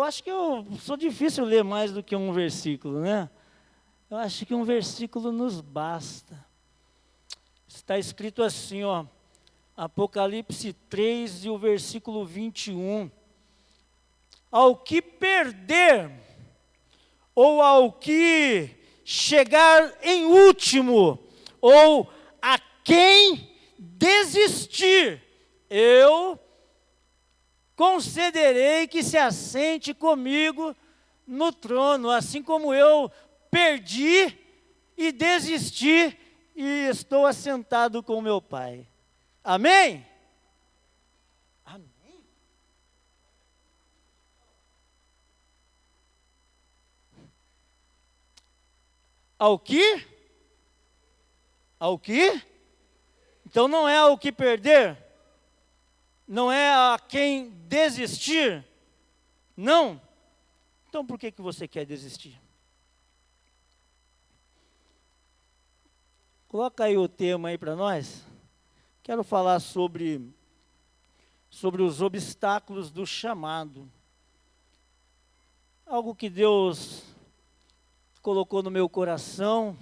acho que eu sou difícil ler mais do que um versículo, né? Eu acho que um versículo nos basta. Está escrito assim, ó, Apocalipse 3 e o versículo 21. Ao que perder, ou ao que chegar em último, ou a quem desistir, eu concederei que se assente comigo no trono, assim como eu perdi e desisti e estou assentado com meu Pai. Amém? Amém. Ao que? Ao que? Então não é ao que perder? Não é a quem desistir? Não. Então por que você quer desistir? Coloca aí o tema aí para nós. Quero falar sobre os obstáculos do chamado. Algo que Deus colocou no meu coração.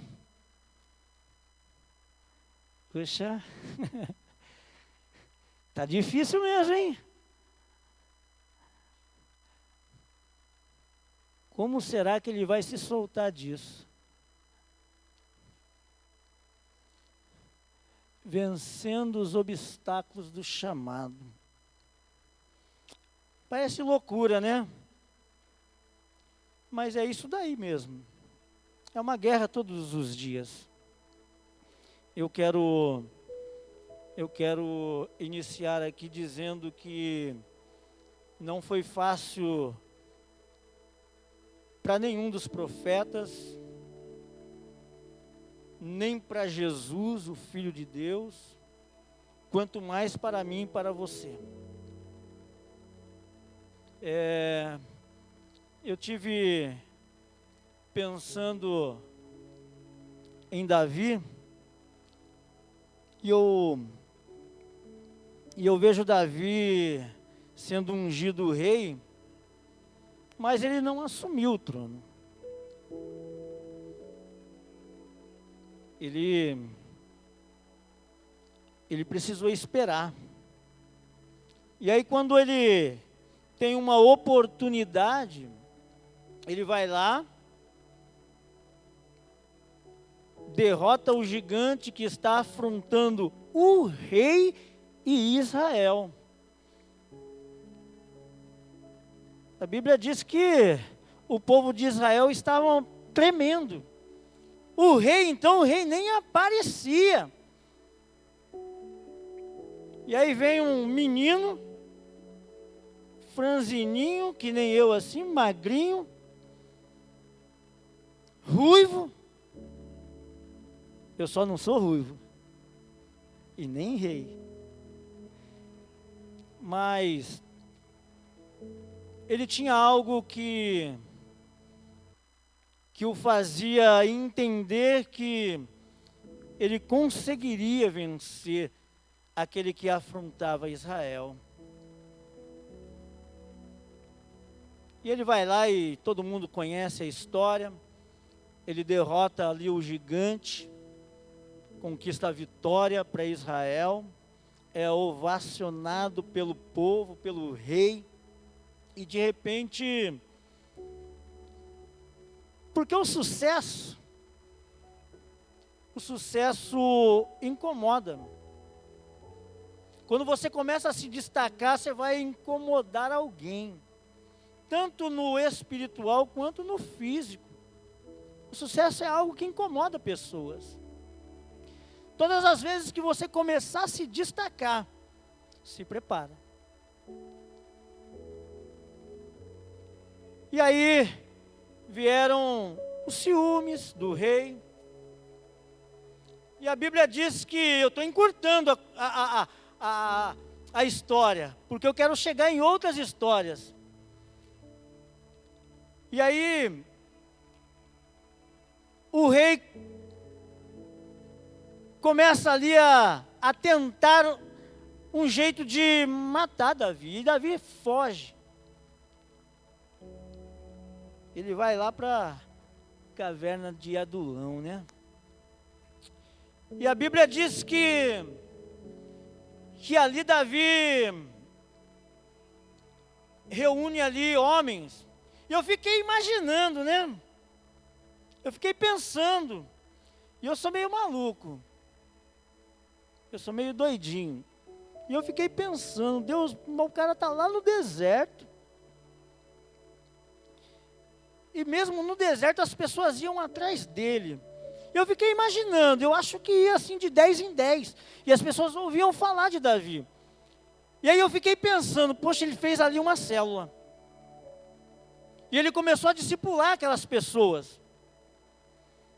Puxa, tá difícil mesmo, hein? Como será que ele vai se soltar disso? Vencendo os obstáculos do chamado. Parece loucura, né? Mas é isso daí mesmo. É uma guerra todos os dias. Eu quero iniciar aqui dizendo que não foi fácil para nenhum dos profetas, nem para Jesus, o Filho de Deus, quanto mais para mim e para você. Eu tive pensando em Davi, e eu vejo Davi sendo ungido rei, mas ele não assumiu o trono. Ele precisou esperar. E aí quando ele tem uma oportunidade, ele vai lá, derrota o gigante que está afrontando o rei e Israel. A Bíblia diz que o povo de Israel estava tremendo. O rei nem aparecia. E aí vem um menino, franzininho, que nem eu assim, magrinho, ruivo. Eu só não sou ruivo. E nem rei. Mas ele tinha algo que o fazia entender que ele conseguiria vencer aquele que afrontava Israel. E ele vai lá e todo mundo conhece a história. Ele derrota ali o gigante, conquista a vitória para Israel, é ovacionado pelo povo, pelo rei, e de repente, porque o sucesso incomoda. Quando você começa a se destacar, você vai incomodar alguém, tanto no espiritual quanto no físico. O sucesso é algo que incomoda pessoas. Todas as vezes que você começar a se destacar, se prepara. E aí vieram os ciúmes do rei. E a Bíblia diz que eu estou encurtando a história, porque eu quero chegar em outras histórias. E aí o rei começa ali a tentar um jeito de matar Davi, e Davi foge. ele vai lá para a caverna de Adulão, né? E a Bíblia diz que ali Davi reúne ali homens. E eu fiquei imaginando, né? Eu fiquei pensando. E eu sou meio maluco. Eu sou meio doidinho. E eu fiquei pensando, Deus, o cara está lá no deserto. E mesmo no deserto as pessoas iam atrás dele. Eu fiquei imaginando, eu acho que ia assim de 10 em 10. E as pessoas ouviam falar de Davi. E aí eu fiquei pensando, poxa, ele fez ali uma célula. E ele começou a discipular aquelas pessoas.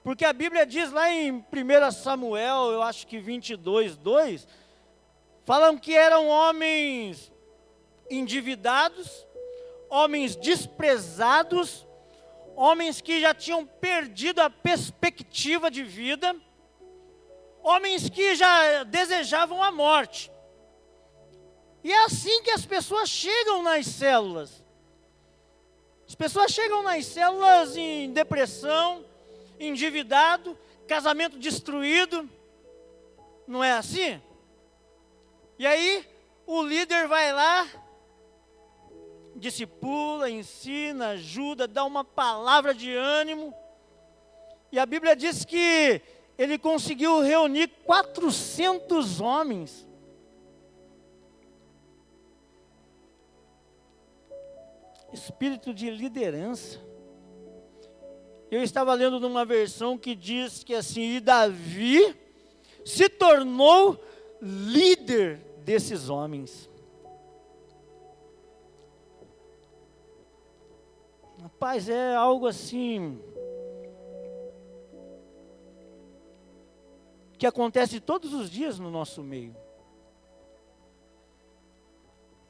Porque a Bíblia diz lá em 1 Samuel, eu acho que 22:2, falam que eram homens endividados, homens desprezados, homens que já tinham perdido a perspectiva de vida, homens que já desejavam a morte. E é assim que as pessoas chegam nas células. As pessoas chegam nas células em depressão, endividado, casamento destruído. Não é assim? E aí, o líder vai lá, discipula, ensina, ajuda, dá uma palavra de ânimo. E a Bíblia diz que ele conseguiu reunir 400 homens. Espírito de liderança. Eu estava lendo numa versão que diz que assim, e Davi se tornou líder desses homens. Rapaz, é algo assim que acontece todos os dias no nosso meio.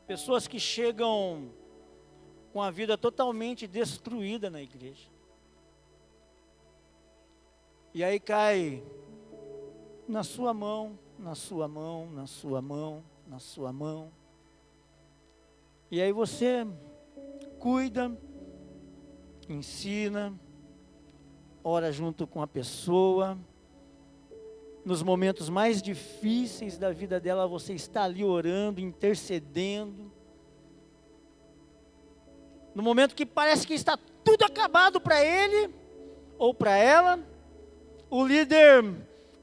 Pessoas que chegam com a vida totalmente destruída na igreja. E aí cai na sua mão, na sua mão, na sua mão, na sua mão. E aí você cuida, ensina, ora junto com a pessoa. Nos momentos mais difíceis da vida dela, você está ali orando, intercedendo. No momento que parece que está tudo acabado para ele ou para ela, o líder,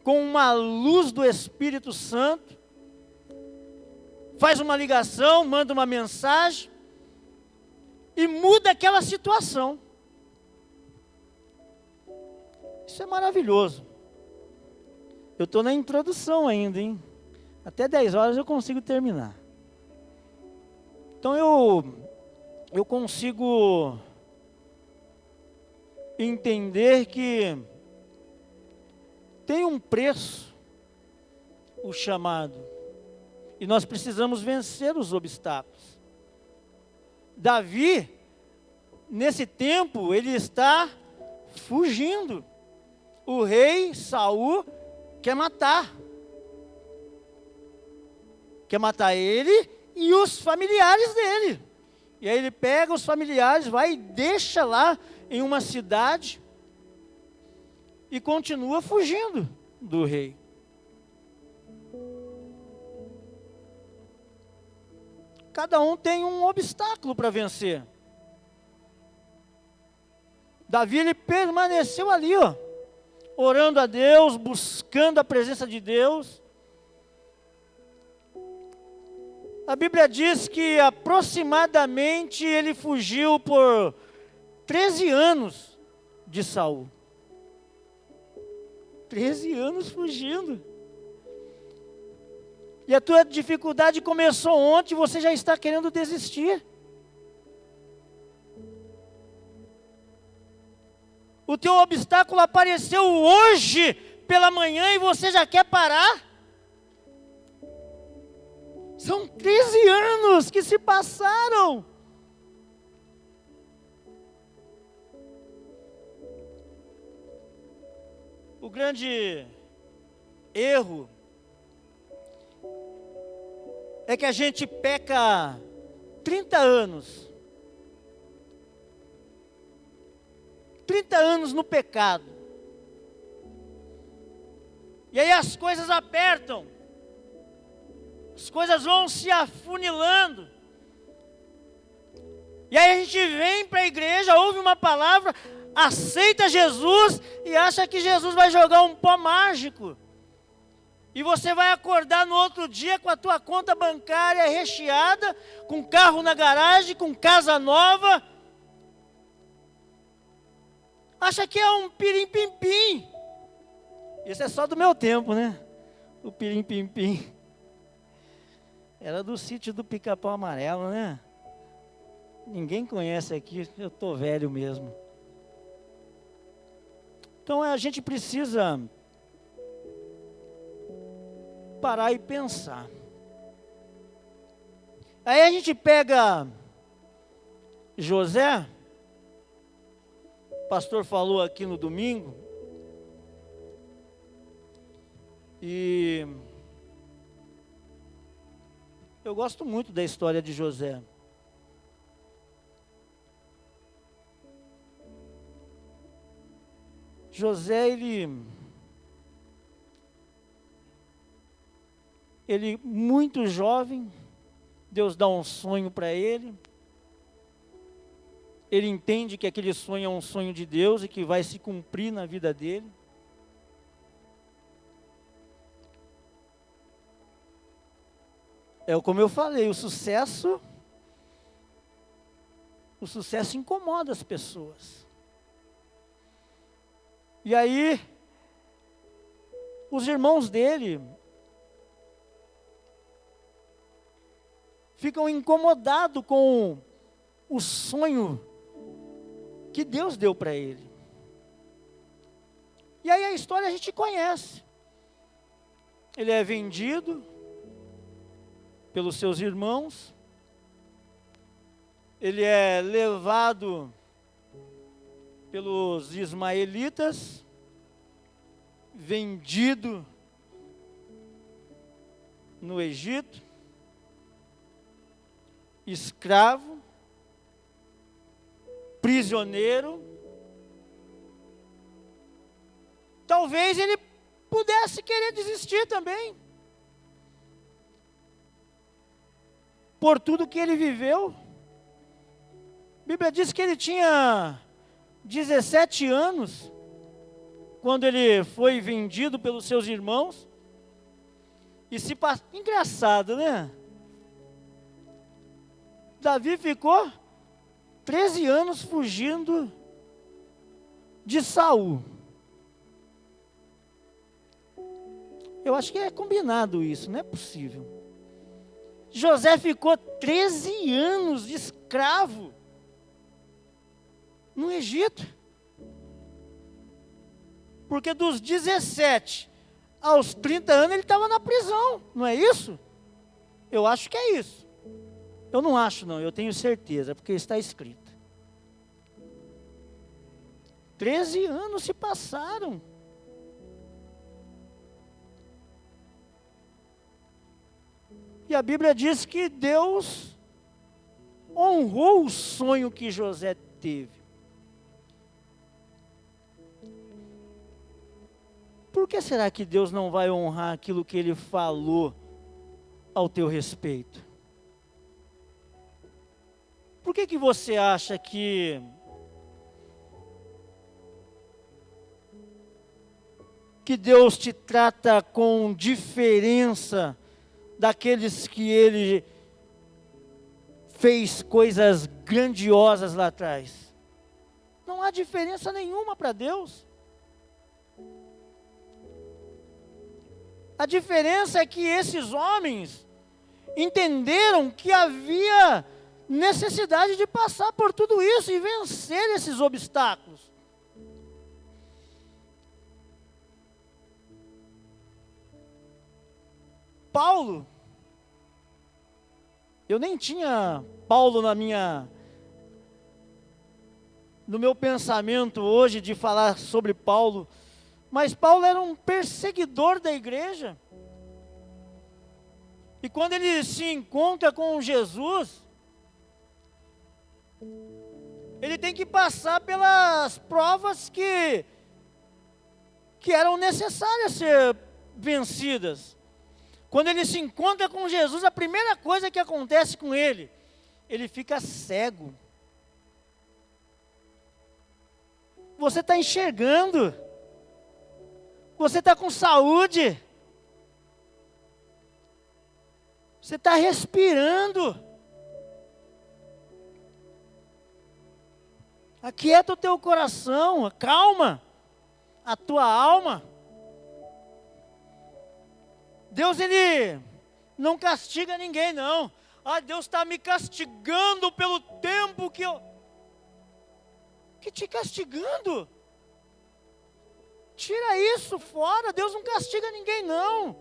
com uma luz do Espírito Santo, faz uma ligação, manda uma mensagem e muda aquela situação. Isso é maravilhoso. Eu estou na introdução ainda, hein? Até 10 horas eu consigo terminar. Então eu consigo entender que tem um preço o chamado. E nós precisamos vencer os obstáculos. Davi, nesse tempo, ele está fugindo. O rei Saul quer matar. Quer matar ele e os familiares dele. E aí ele pega os familiares, vai e deixa lá em uma cidade e continua fugindo do rei. Cada um tem um obstáculo para vencer. Davi, ele permaneceu ali, ó, orando a Deus, buscando a presença de Deus. A Bíblia diz que aproximadamente ele fugiu por 13 anos de Saul. 13 anos fugindo. E a tua dificuldade começou ontem, você já está querendo desistir. O teu obstáculo apareceu hoje pela manhã e você já quer parar? São 13 anos que se passaram. O grande erro é que a gente peca 30 anos 30 anos no pecado. E aí as coisas apertam. As coisas vão se afunilando. E aí a gente vem para a igreja, ouve uma palavra, aceita Jesus e acha que Jesus vai jogar um pó mágico. E você vai acordar no outro dia com a tua conta bancária recheada, com carro na garagem, com casa nova. Acha que é um pirim-pim-pim. Isso é só do meu tempo, né? O pirim-pim-pim. Era do sítio do Pica-Pau Amarelo, né? Ninguém conhece aqui, eu tô velho mesmo. Então a gente precisa parar e pensar. Aí a gente pega José, o pastor falou aqui no domingo, e eu gosto muito da história de José. José, ele muito jovem, Deus dá um sonho para ele. Ele entende que aquele sonho é um sonho de Deus e que vai se cumprir na vida dele. Como eu falei, o sucesso incomoda as pessoas. E aí, os irmãos dele ficam incomodados com o sonho que Deus deu para ele. E aí a história a gente conhece. Ele é vendido pelos seus irmãos, ele é levado pelos ismaelitas, vendido no Egito, escravo, prisioneiro. Talvez ele pudesse querer desistir também, por tudo que ele viveu. A Bíblia diz que ele tinha 17 anos, quando ele foi vendido pelos seus irmãos, e se passou. Engraçado, né? Davi ficou 13 anos fugindo de Saul. Eu acho que é combinado isso, não é possível. José ficou 13 anos de escravo no Egito. Porque dos 17 aos 30 anos ele estava na prisão, não é isso? Eu acho que é isso. Eu não acho não, eu tenho certeza, porque está escrito. 13 anos se passaram. E a Bíblia diz que Deus honrou o sonho que José teve. Por que será que Deus não vai honrar aquilo que Ele falou ao teu respeito? Por que você acha que Deus te trata com diferença daqueles que Ele fez coisas grandiosas lá atrás? Não há diferença nenhuma para Deus. A diferença é que esses homens entenderam que havia necessidade de passar por tudo isso e vencer esses obstáculos. Paulo, eu nem tinha Paulo no meu pensamento hoje de falar sobre Paulo, mas Paulo era um perseguidor da igreja. E quando ele se encontra com Jesus, ele tem que passar pelas provas que eram necessárias ser vencidas. Quando ele se encontra com Jesus, a primeira coisa que acontece com ele fica cego. Você está enxergando, você está com saúde, você está respirando. Aquieta o teu coração, calma a tua alma. Deus, Ele não castiga ninguém, não. Deus está me castigando pelo tempo que eu... Que te castigando? Tira isso fora. Deus não castiga ninguém, não.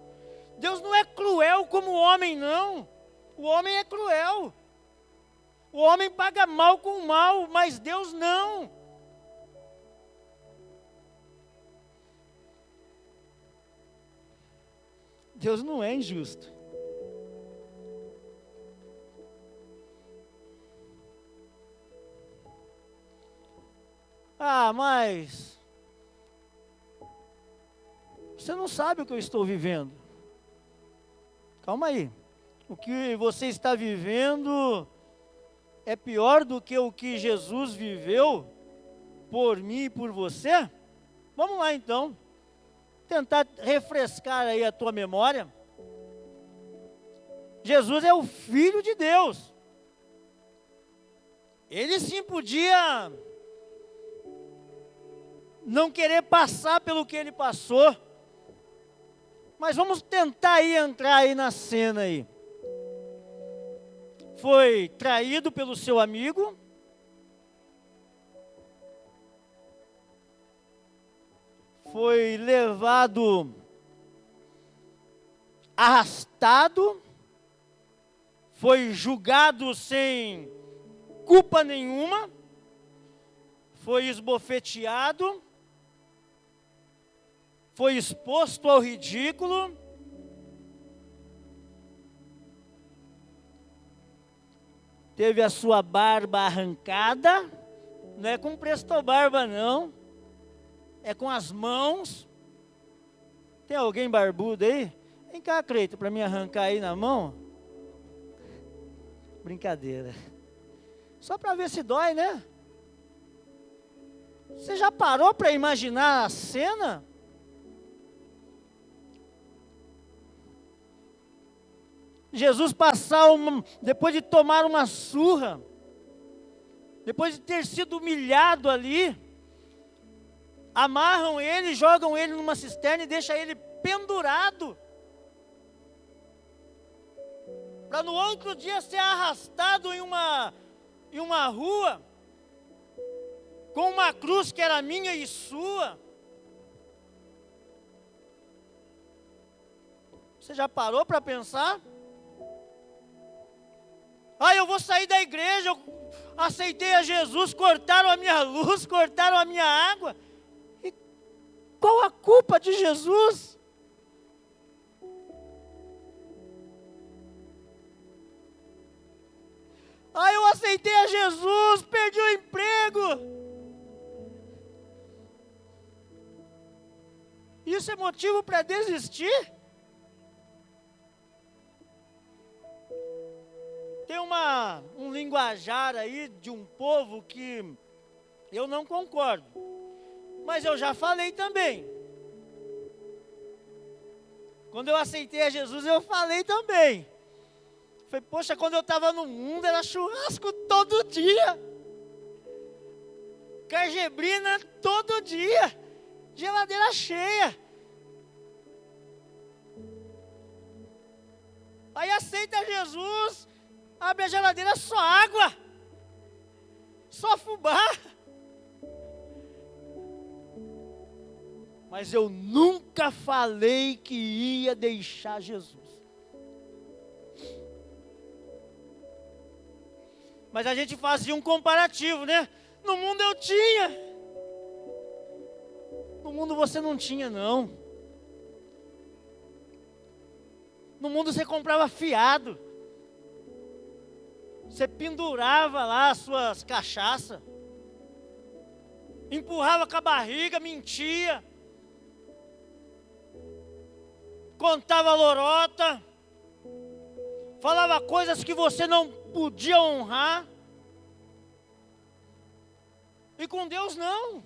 Deus não é cruel como o homem, não. O homem é cruel. O homem paga mal com mal, mas Deus não. Deus não é injusto. Mas você não sabe o que eu estou vivendo. Calma aí. O que você está vivendo é pior do que o que Jesus viveu por mim e por você? Vamos lá então. Tentar refrescar aí a tua memória. Jesus é o Filho de Deus. Ele sim podia não querer passar pelo que ele passou. Mas vamos tentar aí entrar aí na cena aí. Foi traído pelo seu amigo. Foi levado, arrastado. Foi julgado sem culpa nenhuma. Foi esbofeteado. Foi exposto ao ridículo. Teve a sua barba arrancada. Não é com presto-barba, não. É com as mãos. Tem alguém barbudo aí? Vem cá, Creito, para me arrancar aí na mão. Brincadeira. Só para ver se dói, né? Você já parou para imaginar a cena? Jesus passar, depois de tomar uma surra, depois de ter sido humilhado ali, amarram ele, jogam ele numa cisterna e deixam ele pendurado, para no outro dia ser arrastado em uma rua, com uma cruz que era minha e sua. Você já parou para pensar? Eu vou sair da igreja, eu aceitei a Jesus, cortaram a minha luz, cortaram a minha água. E qual a culpa de Jesus? Eu aceitei a Jesus, perdi o emprego. Isso é motivo para desistir? Tem um linguajar aí de um povo que eu não concordo, mas eu já falei também. Quando eu aceitei a Jesus, eu falei também. Falei, poxa, quando eu estava no mundo era churrasco todo dia, cargebrina todo dia, geladeira cheia. Aí aceita Jesus, abre a geladeira, só água, só fubá. Mas eu nunca falei que ia deixar Jesus. Mas a gente fazia um comparativo, né? No mundo eu tinha. No mundo você não tinha, não. No mundo você comprava fiado. Você pendurava lá as suas cachaças. empurrava com a barriga, mentia, contava lorota, falava coisas que você não podia honrar. E com Deus não.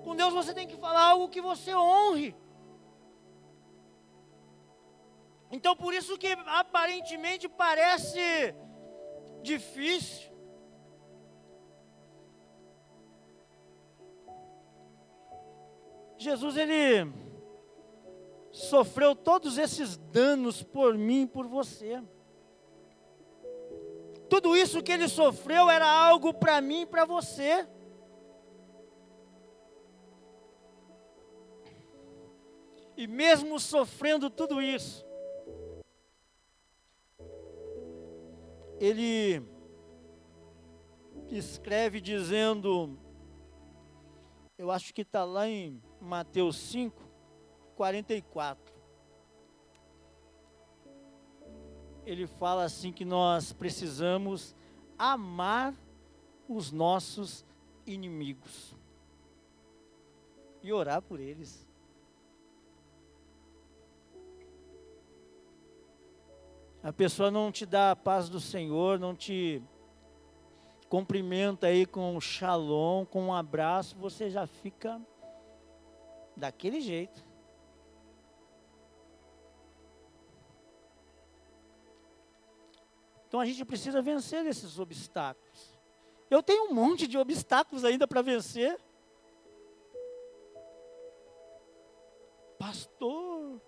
Com Deus você tem que falar algo que você honre. Então por isso que aparentemente parece difícil. Jesus, ele sofreu todos esses danos por mim e por você. Tudo isso que ele sofreu era algo para mim e para você. E mesmo sofrendo tudo isso, ele escreve dizendo, eu acho que está lá em Mateus 5, 44. Ele fala assim que nós precisamos amar os nossos inimigos e orar por eles. A pessoa não te dá a paz do Senhor, não te cumprimenta aí com um shalom, com um abraço, você já fica daquele jeito. Então a gente precisa vencer esses obstáculos. Eu tenho um monte de obstáculos ainda para vencer. Pastor,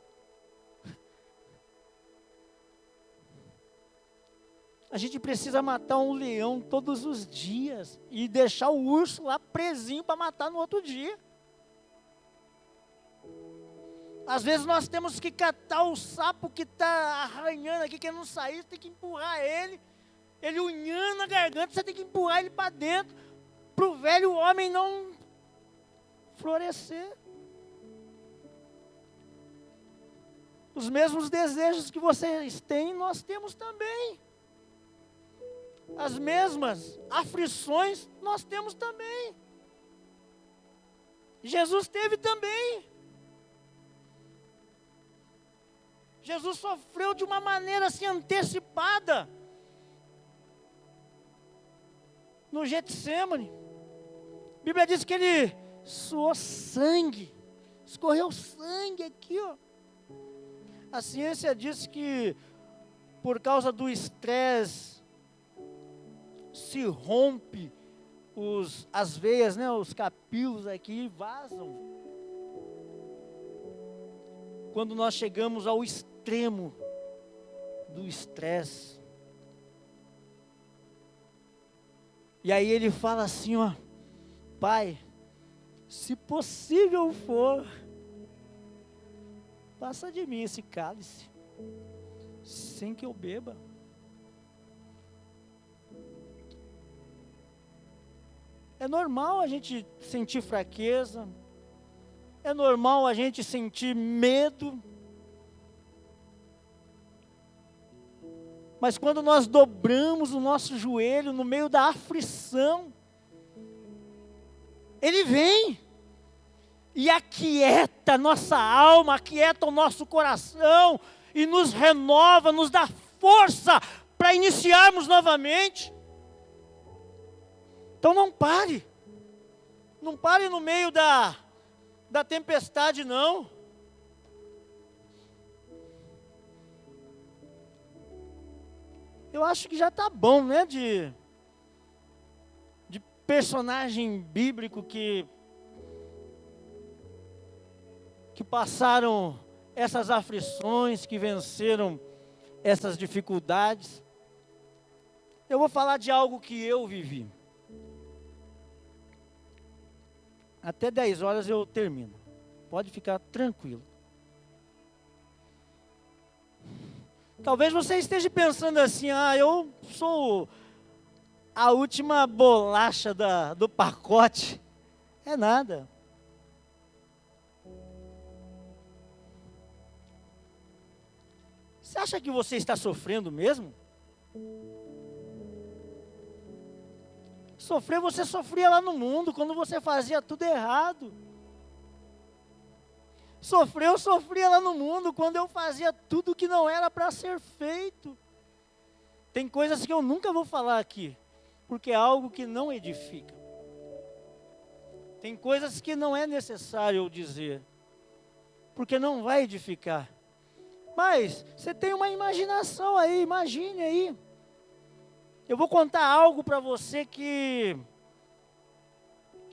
a gente precisa matar um leão todos os dias e deixar o urso lá presinho para matar no outro dia. Às vezes nós temos que catar o sapo que está arranhando aqui, querendo sair, tem que empurrar ele unhando a garganta, você tem que empurrar ele para dentro, para o velho homem não florescer. Os mesmos desejos que vocês têm, nós temos também. As mesmas aflições, nós temos também. Jesus teve também. Jesus sofreu de uma maneira assim antecipada. No Getsêmani. A Bíblia diz que ele suou sangue. Escorreu sangue aqui, ó. A ciência diz que por causa do estresse se rompe as veias, né, os capilos aqui vazam. Quando nós chegamos ao extremo do estresse. E aí ele fala assim, ó, Pai, se possível for, passa de mim esse cálice, sem que eu beba. É normal a gente sentir fraqueza, é normal a gente sentir medo, mas quando nós dobramos o nosso joelho no meio da aflição, Ele vem e aquieta a nossa alma, aquieta o nosso coração e nos renova, nos dá força para iniciarmos novamente. Então não pare no meio da tempestade não. Eu acho que já está bom, né, de personagem bíblico que passaram essas aflições, que venceram essas dificuldades. Eu vou falar de algo que eu vivi. Até 10 horas eu termino. Pode ficar tranquilo. Talvez você esteja pensando assim, eu sou a última bolacha do pacote. É nada. Você acha que você está sofrendo mesmo? Sofrer, você sofria lá no mundo, quando você fazia tudo errado. Sofrer, eu sofria lá no mundo, quando eu fazia tudo que não era para ser feito. Tem coisas que eu nunca vou falar aqui, porque é algo que não edifica. Tem coisas que não é necessário eu dizer, porque não vai edificar. Mas você tem uma imaginação aí, imagine aí. Eu vou contar algo para você que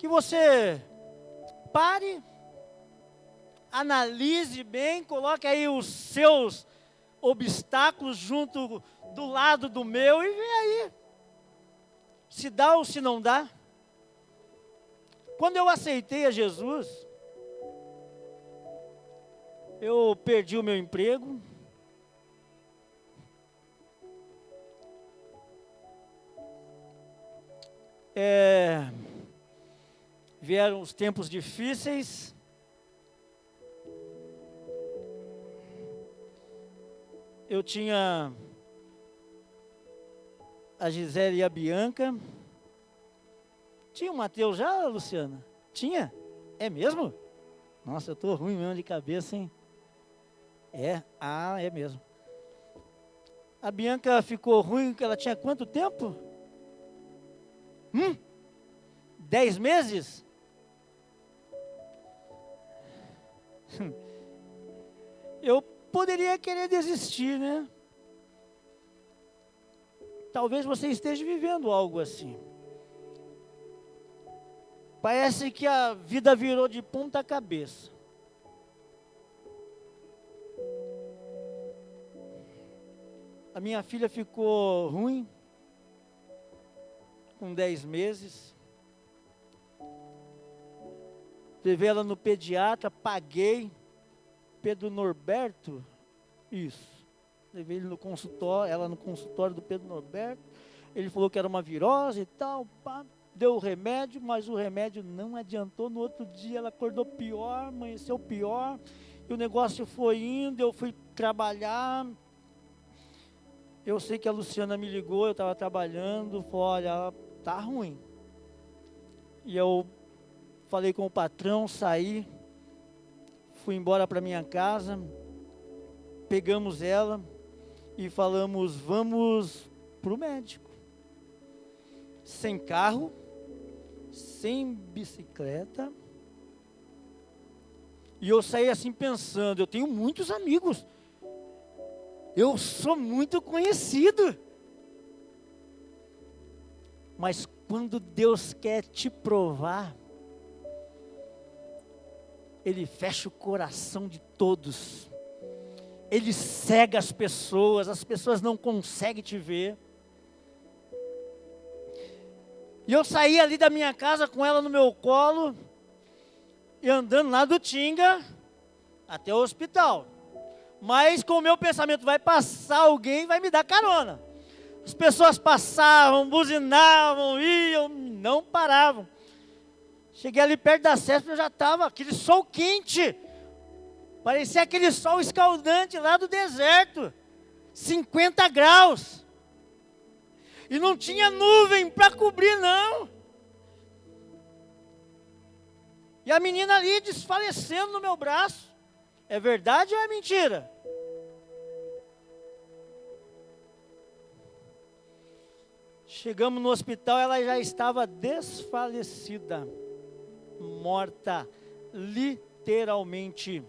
você pare, analise bem, coloque aí os seus obstáculos junto do lado do meu e vê aí se dá ou se não dá. Quando eu aceitei a Jesus, eu perdi o meu emprego. Vieram os tempos difíceis. Eu tinha a Gisele e a Bianca. Tinha o Mateus já, Luciana? Tinha? É mesmo? Nossa, eu estou ruim mesmo de cabeça, hein? É mesmo. A Bianca ficou ruim, que ela tinha quanto tempo? 10 meses? Eu poderia querer desistir, né? Talvez você esteja vivendo algo assim. Parece que a vida virou de ponta cabeça. A minha filha ficou ruim, com 10 meses. Levei ela no pediatra, paguei. Pedro Norberto, isso. Levei ele no consultório, ela no consultório do Pedro Norberto. Ele falou que era uma virose e tal, pá. Deu o remédio, mas o remédio não adiantou. No outro dia ela acordou pior, amanheceu pior. E o negócio foi indo, eu fui trabalhar. Eu sei que a Luciana me ligou, eu estava trabalhando, falou, olha, tá ruim. E eu falei com o patrão, saí, fui embora para minha casa, pegamos ela e falamos, vamos para o médico. Sem carro, sem bicicleta. E eu saí assim pensando, eu tenho muitos amigos. Eu sou muito conhecido. Mas quando Deus quer te provar, Ele fecha o coração de todos. Ele cega as pessoas não conseguem te ver. E eu saí ali da minha casa com ela no meu colo, e andando lá do Tinga até o hospital. Mas com o meu pensamento, vai passar alguém e vai me dar carona. As pessoas passavam, buzinavam, iam, não paravam. Cheguei ali perto da César, eu já estava, aquele sol quente. Parecia aquele sol escaldante lá do deserto. 50 graus. E não tinha nuvem para cobrir, não. E a menina ali desfalecendo no meu braço. É verdade ou é mentira? Chegamos no hospital, ela já estava desfalecida, morta, literalmente.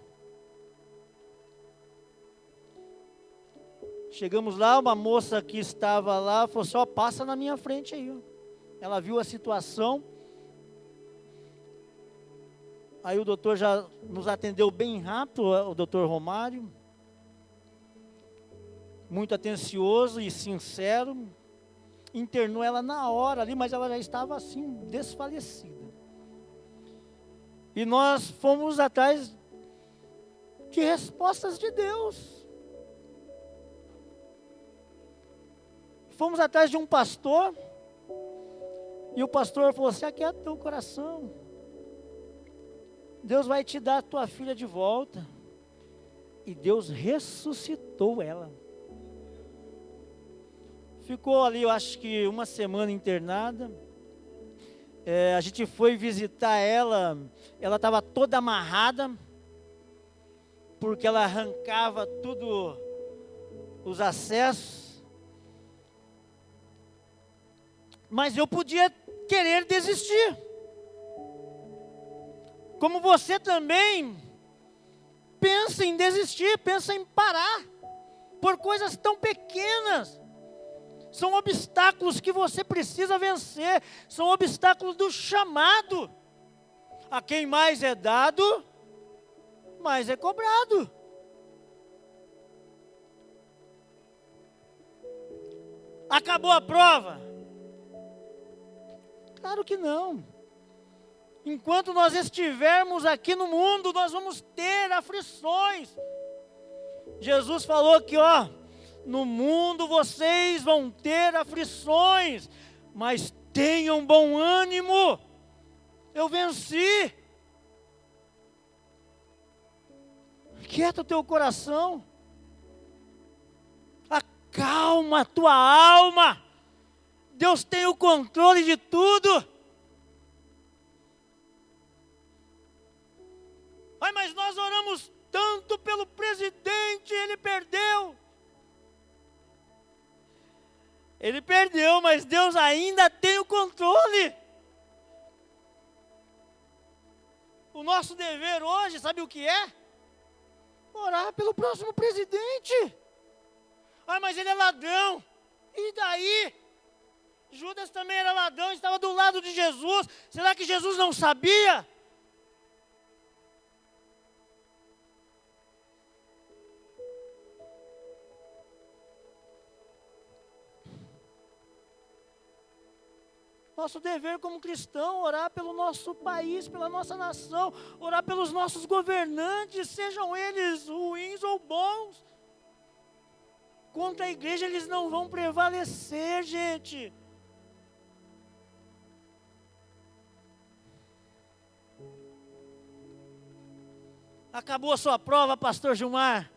Chegamos lá, uma moça que estava lá, falou assim, ó, passa na minha frente aí. Ó. Ela viu a situação. Aí o doutor já nos atendeu bem rápido, o doutor Romário. Muito atencioso e sincero. Internou ela na hora ali, mas ela já estava assim, desfalecida. E nós fomos atrás de respostas de Deus. Fomos atrás de um pastor, e o pastor falou assim, aquieta teu coração, Deus vai te dar a tua filha de volta. E Deus ressuscitou ela. Ficou ali, eu acho que uma semana internada. A gente foi visitar ela estava toda amarrada, porque ela arrancava tudo, os acessos. Mas eu podia querer desistir. Como você também pensa em desistir, pensa em parar, por coisas tão pequenas. São obstáculos que você precisa vencer, são obstáculos do chamado. A quem mais é dado, mais é cobrado. Acabou a prova? Claro que não. Enquanto nós estivermos aqui no mundo, nós vamos ter aflições. Jesus falou que, no mundo vocês vão ter aflições, mas tenham bom ânimo. Eu venci. Quieta o teu coração. Acalma a tua alma. Deus tem o controle de tudo. Ai, mas nós oramos tanto pelo presidente, ele perdeu. Ele perdeu, mas Deus ainda tem o controle. O nosso dever hoje, sabe o que é? Orar pelo próximo presidente. Ah, mas ele é ladrão. E daí? Judas também era ladrão, estava do lado de Jesus. Será que Jesus não sabia? Nosso dever como cristão, orar pelo nosso país, pela nossa nação, orar pelos nossos governantes, sejam eles ruins ou bons. Contra a igreja eles não vão prevalecer, gente. Acabou a sua prova, pastor Gilmar?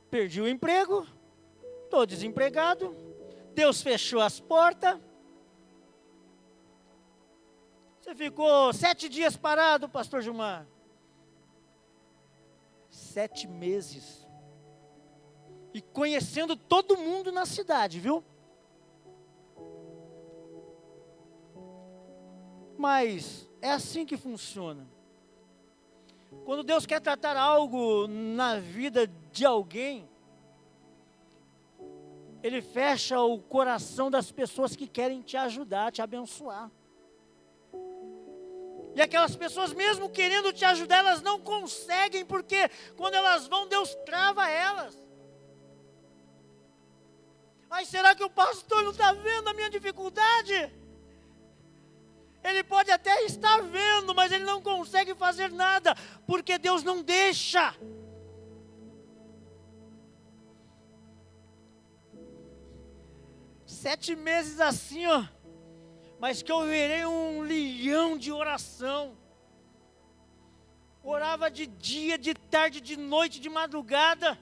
Perdi o emprego, estou desempregado, Deus fechou as portas. Você ficou 7 dias parado, pastor Gilmar? 7 meses. E conhecendo todo mundo na cidade, viu? Mas é assim que funciona. Quando Deus quer tratar algo na vida de alguém, Ele fecha o coração das pessoas que querem te ajudar, te abençoar. E aquelas pessoas, mesmo querendo te ajudar, elas não conseguem, porque quando elas vão, Deus trava elas. Ai, será que o pastor não está vendo a minha dificuldade? Ele pode até estar vendo, mas ele não consegue fazer nada, porque Deus não deixa. Sete meses assim, mas que eu virei um leão de oração. Orava de dia, de tarde, de noite, de madrugada.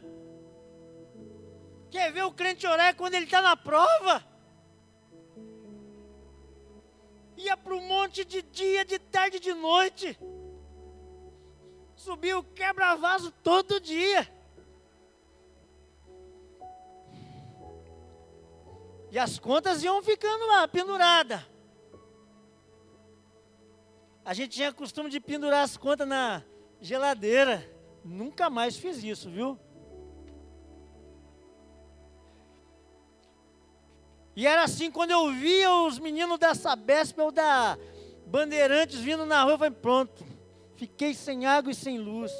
Quer ver o crente orar quando ele está na prova? Ia para o monte de dia, de tarde, de noite. Subia o quebra-vaso todo dia. E as contas iam ficando lá, penduradas. A gente tinha costume de pendurar as contas na geladeira. Nunca mais fiz isso, viu? E era assim, quando eu via os meninos da Sabesp ou da Bandeirantes vindo na rua, eu falei, pronto, fiquei sem água e sem luz.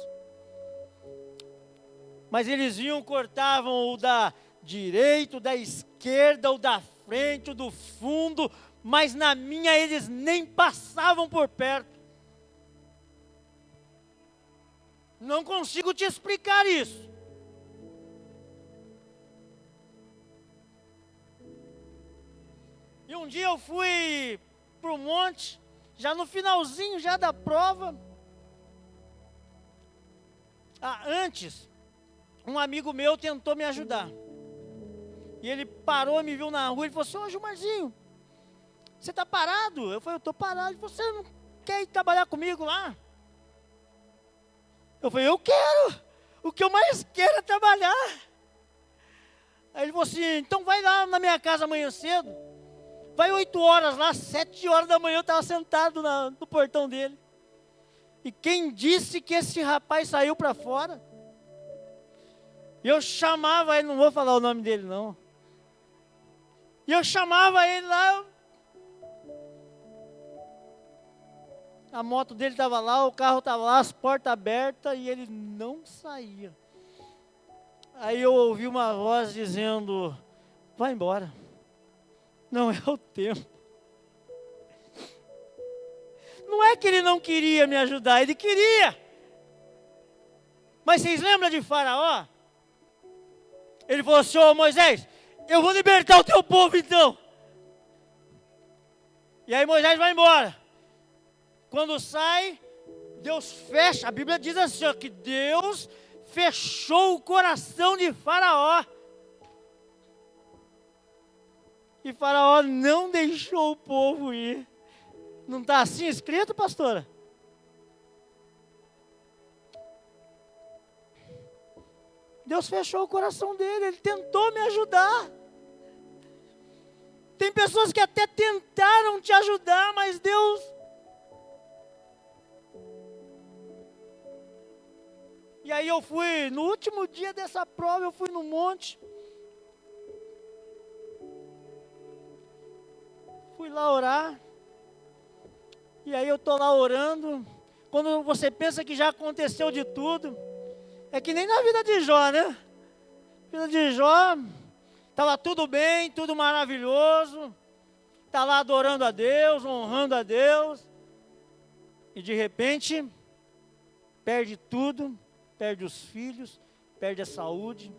Mas eles vinham, cortavam o da direita, o da esquerda, o da frente, o do fundo, mas na minha eles nem passavam por perto. Não consigo te explicar isso. E um dia eu fui para o monte, já no finalzinho já da prova. Antes, um amigo meu tentou me ajudar. E ele parou, me viu na rua e falou assim: ô Gilmarzinho, você está parado? Eu falei: eu estou parado. Ele falou: você não quer ir trabalhar comigo lá? Eu falei: eu quero. O que eu mais quero é trabalhar. Aí ele falou assim: então vai lá na minha casa amanhã cedo. Vai 8 horas lá, 7 horas da manhã eu estava sentado no portão dele. E quem disse que esse rapaz saiu para fora? E eu chamava ele, não vou falar o nome dele não. E eu chamava ele lá. A moto dele estava lá, o carro estava lá, as portas abertas e ele não saía. Aí eu ouvi uma voz dizendo: vai embora, não é o tempo. Não é que ele não queria me ajudar, ele queria. Mas vocês lembram de Faraó? Ele falou assim: ô Moisés, eu vou libertar o teu povo então. E aí Moisés vai embora. Quando sai, Deus fecha. A Bíblia diz assim, ó, que Deus fechou o coração de Faraó. E Faraó não deixou o povo ir. Não está assim escrito, pastora? Deus fechou o coração dele, ele tentou me ajudar. Tem pessoas que até tentaram te ajudar, mas Deus... E aí eu fui, no último dia dessa prova, eu fui no monte. Fui lá orar. E aí eu estou lá orando. Quando você pensa que já aconteceu de tudo, é que nem na vida de Jó, né? Na vida de Jó, estava tudo bem, tudo maravilhoso. Está lá adorando a Deus, honrando a Deus. E de repente, perde tudo. Perde os filhos, perde a saúde.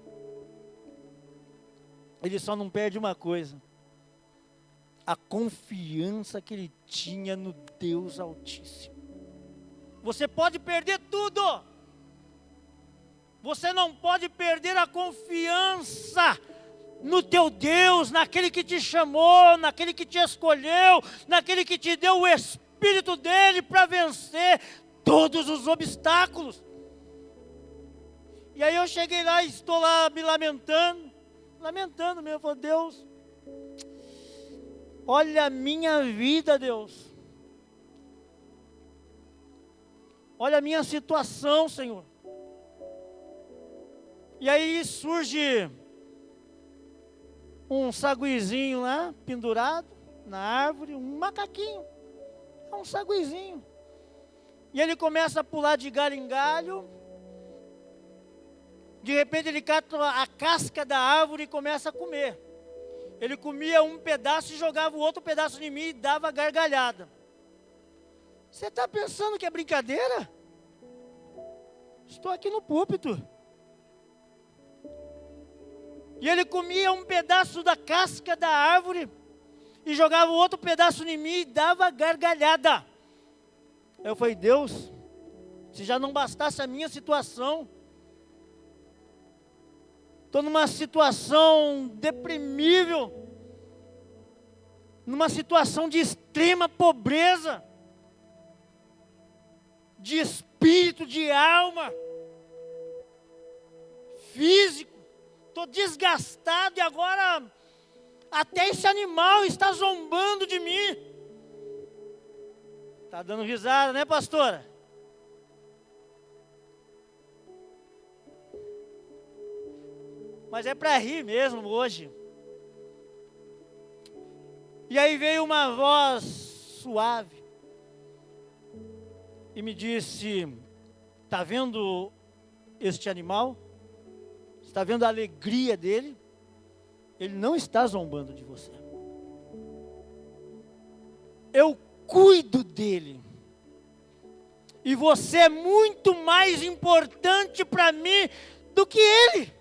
Ele só não perde uma coisa: a confiança que ele tinha no Deus Altíssimo. Você pode perder tudo, você não pode perder a confiança no teu Deus, naquele que te chamou, naquele que te escolheu, naquele que te deu o Espírito dele para vencer todos os obstáculos. E aí eu cheguei lá e estou lá me lamentando mesmo. Eu falei: Deus, olha a minha vida, Deus. Olha a minha situação, Senhor. E aí surge um saguizinho lá, pendurado na árvore, um macaquinho. É um saguizinho. E ele começa a pular de galho em galho. De repente ele cata a casca da árvore e começa a comer. Ele comia um pedaço e jogava o outro pedaço em mim e dava gargalhada. Você está pensando que é brincadeira? Estou aqui no púlpito. E ele comia um pedaço da casca da árvore e jogava o outro pedaço em mim e dava gargalhada. Eu falei: Deus, se já não bastasse a minha situação, estou numa situação deprimível, numa situação de extrema pobreza, de espírito, de alma, físico, estou desgastado e agora até esse animal está zombando de mim. Está dando risada, né, pastora? Mas é para rir mesmo hoje. E aí veio uma voz suave e me disse: está vendo este animal? Está vendo a alegria dele? Ele não está zombando de você. Eu cuido dele. E você é muito mais importante para mim do que ele.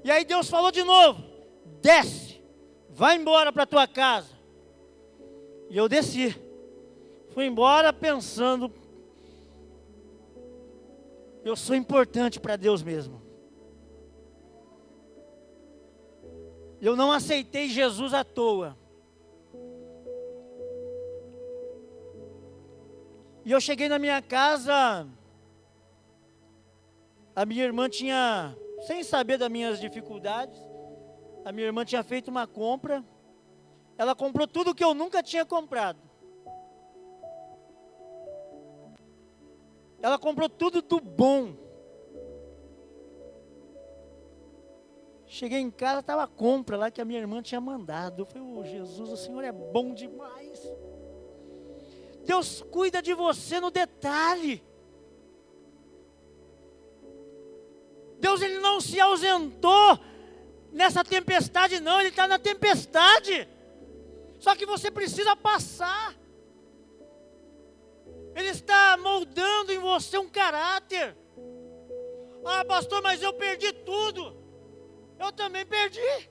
E aí Deus falou de novo: desce, vai embora para a tua casa. E eu desci. Fui embora pensando, eu sou importante para Deus mesmo. Eu não aceitei Jesus à toa. E eu cheguei na minha casa, a minha irmã tinha, sem saber das minhas dificuldades, a minha irmã tinha feito uma compra, ela comprou tudo que eu nunca tinha comprado. Ela comprou tudo do bom. Cheguei em casa, estava a compra lá que a minha irmã tinha mandado. Eu falei, oh, Jesus, o Senhor é bom demais. Deus cuida de você no detalhe. Deus, Ele não se ausentou nessa tempestade não, Ele está na tempestade. Só que você precisa passar. Ele está moldando em você um caráter. Ah, pastor, mas eu perdi tudo. Eu também perdi.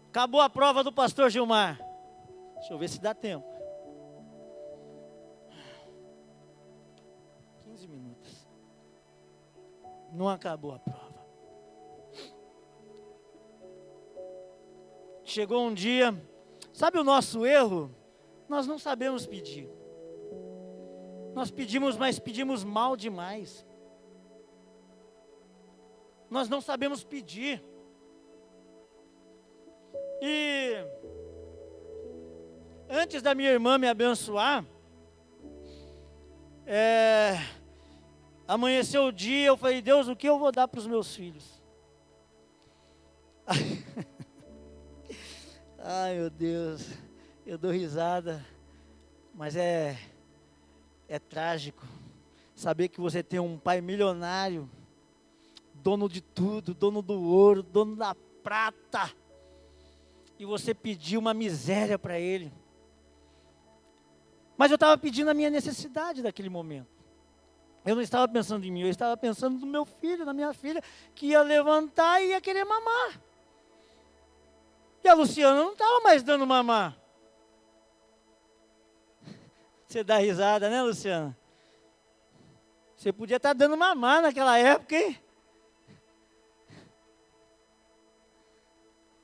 Acabou a prova do pastor Gilmar. Deixa eu ver se dá tempo. 15 minutos. Não acabou a prova. Chegou um dia, sabe o nosso erro? Nós não sabemos pedir. Nós pedimos, mas pedimos mal demais. Nós não sabemos pedir. E antes da minha irmã me abençoar, amanheceu o dia, eu falei, Deus, o que eu vou dar para os meus filhos? Ai, meu Deus, eu dou risada, mas é trágico saber que você tem um pai milionário, dono de tudo, dono do ouro, dono da prata, e você pediu uma miséria para ele. Mas eu estava pedindo a minha necessidade daquele momento. Eu não estava pensando em mim, eu estava pensando no meu filho, na minha filha, que ia levantar e ia querer mamar. E a Luciana não estava mais dando mamar. Você dá risada, né, Luciana? Você podia estar dando mamar naquela época, hein?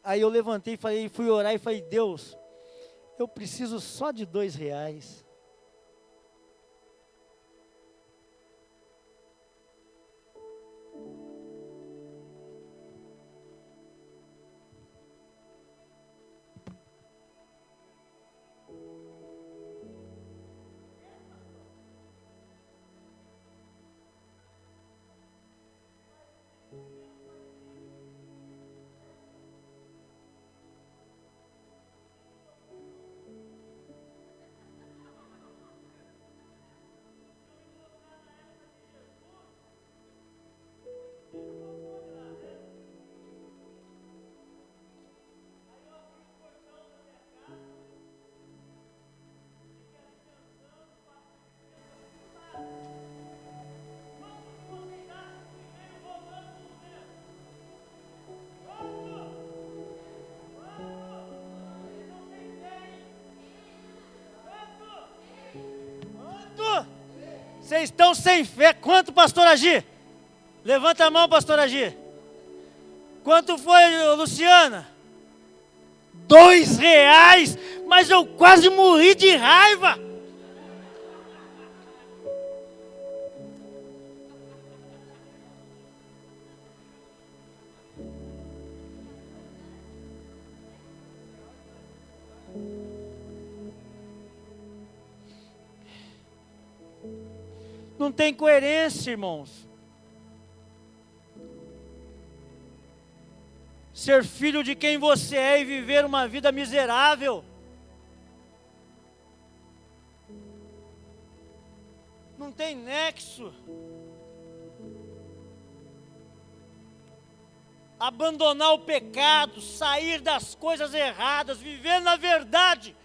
Aí eu levantei e falei, fui orar e falei, Deus, eu preciso só de R$2. Vocês estão sem fé. Quanto, pastor Agir? Levanta a mão, pastor Agir. Quanto foi, Luciana? R$2, mas eu quase morri de raiva. Não tem coerência, irmãos. Ser filho de quem você é e viver uma vida miserável. Não tem nexo. Abandonar o pecado, sair das coisas erradas, viver na verdade.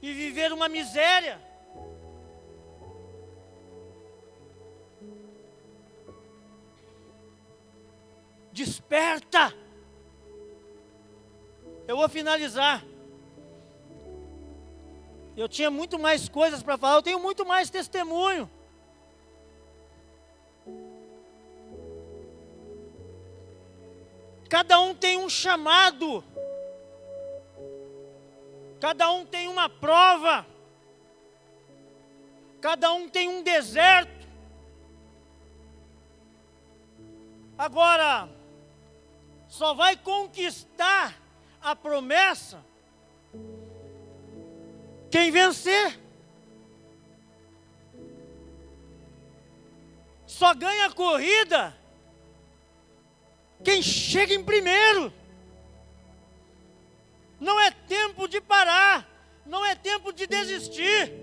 E viver uma miséria. Desperta! Eu vou finalizar. Eu tinha muito mais coisas para falar, eu tenho muito mais testemunho. Cada um tem um chamado. Cada um tem uma prova. Cada um tem um deserto. Agora, só vai conquistar a promessa quem vencer. Só ganha a corrida quem chega em primeiro. Não é tempo de parar, não é tempo de desistir.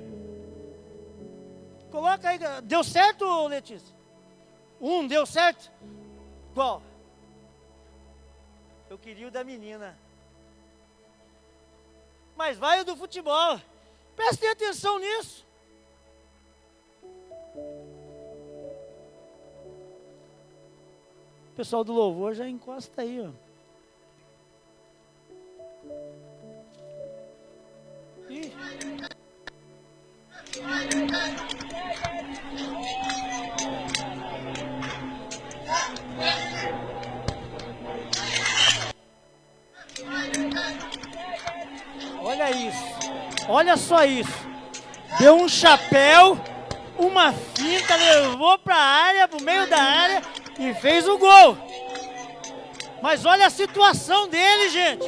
Coloca aí, deu certo, Letícia? Deu certo? Qual? Eu queria o da menina. Mas vai o do futebol. Prestem atenção nisso. O pessoal do louvor já encosta aí, ó. Ih. Olha isso, olha só isso. Deu um chapéu, uma finta, levou para a área, para o meio da área e fez o gol. Mas olha a situação dele, gente.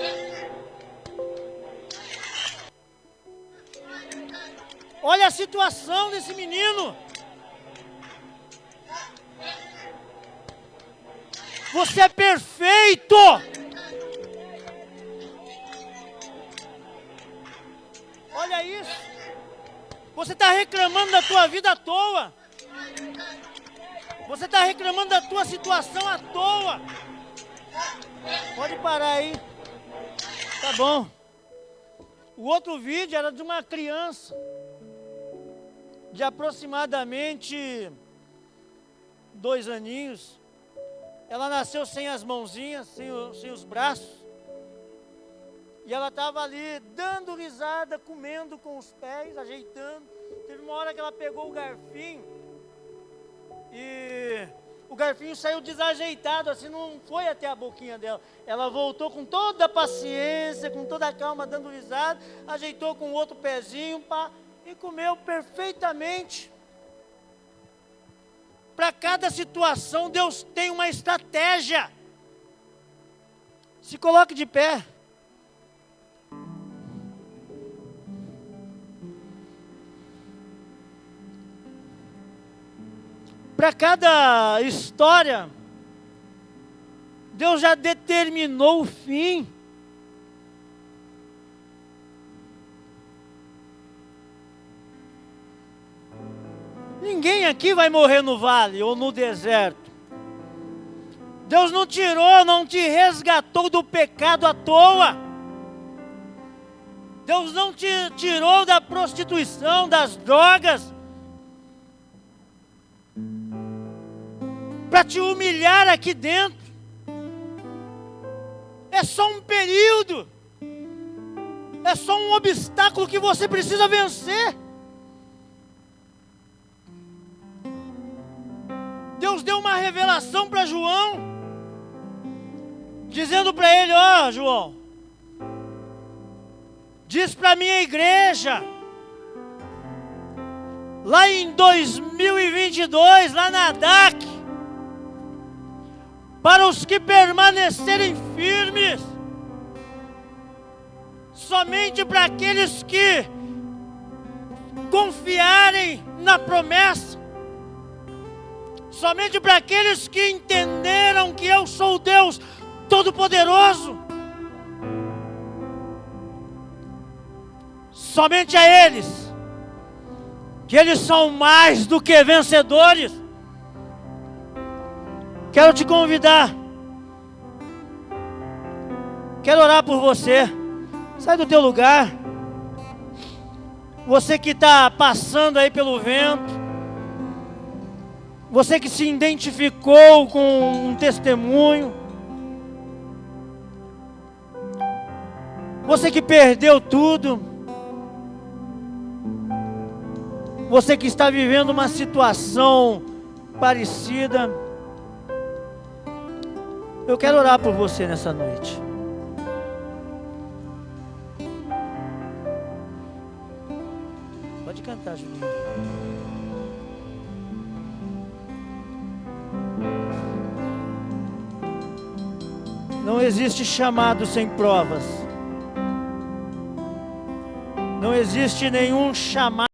Olha a situação desse menino. Você é perfeito. Olha isso. Você está reclamando da tua vida à toa. Você está reclamando da tua situação à toa. Pode parar aí. Tá bom. O outro vídeo era de uma criança de aproximadamente 2 aninhos. Ela nasceu sem as mãozinhas, sem os braços. E ela estava ali dando risada, comendo com os pés, ajeitando. Teve uma hora que ela pegou o garfinho e o garfinho saiu desajeitado, assim, não foi até a boquinha dela. Ela voltou com toda a paciência, com toda a calma, dando risada, ajeitou com o outro pezinho, pá, e comeu perfeitamente. Para cada situação, Deus tem uma estratégia. Se coloque de pé. Para cada história, Deus já determinou o fim. Ninguém aqui vai morrer no vale ou no deserto. Deus não tirou, não te resgatou do pecado à toa. Deus não te tirou da prostituição, das drogas, para te humilhar aqui dentro. É só um período. É só um obstáculo que você precisa vencer. Deus deu uma revelação para João, dizendo para ele: ó, João, diz para a minha igreja, lá em 2022, lá na DAC, para os que permanecerem firmes, somente para aqueles que confiarem na promessa, somente para aqueles que entenderam que eu sou o Deus Todo-Poderoso, somente a eles, que eles são mais do que vencedores. Quero te convidar, quero orar por você. Sai do teu lugar. Você que está passando aí pelo vento, você que se identificou com um testemunho, Você que perdeu tudo, você que está vivendo uma situação parecida, eu quero orar por você nessa noite. Pode cantar, Julinho. Não existe chamado sem provas. Não existe nenhum chamado